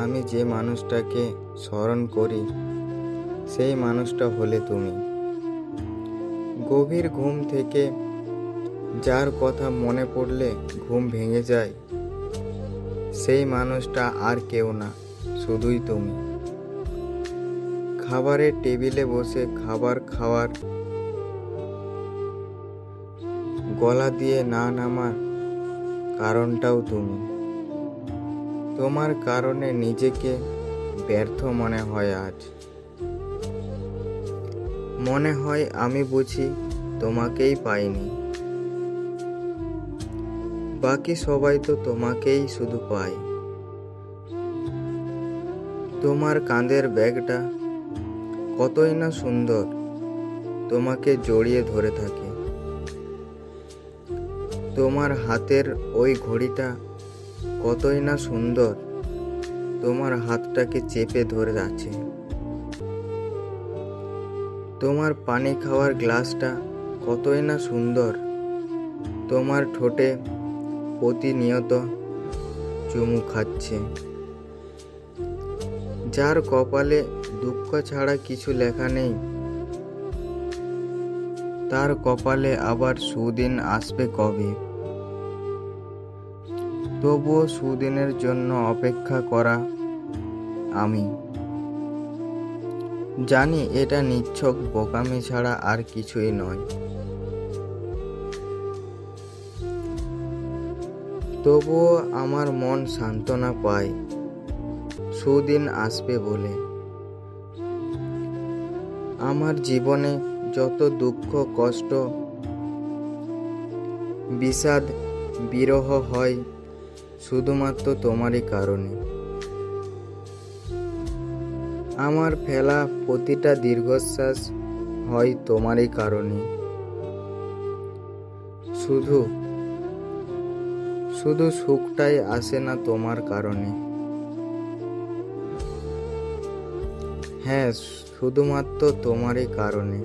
আমি যে মানুষটাকে স্মরণ করি সেই মানুষটা হলে তুমি। গভীর ঘুম থেকে যার কথা মনে পড়লে ঘুম ভেঙে যায়, সেই মানুষটা আর কেউ না, শুধুই তুমি। খাবারের টেবিলে বসে খাবার খাওয়ার গলা দিয়ে না নামার কারণটাও তুমি। তোমার কারণে নিজেকে ব্যর্থ মনে হয় আজ। মনে হয় আমি বুঝি তোমাকেই পাইনি, বাকি সবাই তো তোমাকেই শুধু পায়। তোমার কাঁধের ব্যাগটা কতই না সুন্দর, তোমাকে জড়িয়ে ধরে থাকে। তোমার হাতের ওই ঘড়িটা কতই না সুন্দর, তোমার হাতটাকে চেপে ধরে আছে। তোমার পানি খাওয়ার গ্লাসটা কতই না সুন্দর, তোমার ঠোঁটে প্রতিনিয়ত চুমু খাচ্ছে। যার কপালে দুঃখ ছাড়া কিছু লেখা নেই, তার কপালে আবার সুদিন আসবে কবে? তবুও সুদিনের জন্য অপেক্ষা করা আমি। জানি এটা নিছক বোকামি ছাড়া আর কিছুই নয়। তবুও আমার মন সান্ত্বনা পায় সুদিন আসবে বলে। আমার জীবনে যত দুঃখ, কষ্ট, বিষাদ, বিরহ হয় শুধুমাত্র তোমারই কারণে। আমার ফেলা প্রতিটা দীর্ঘশ্বাস হয় তোমারই কারণে। শুধু শুধু সুখটাই আসে না তোমার কারণে। হ্যাঁ, শুধুমাত্র তোমারই কারণে।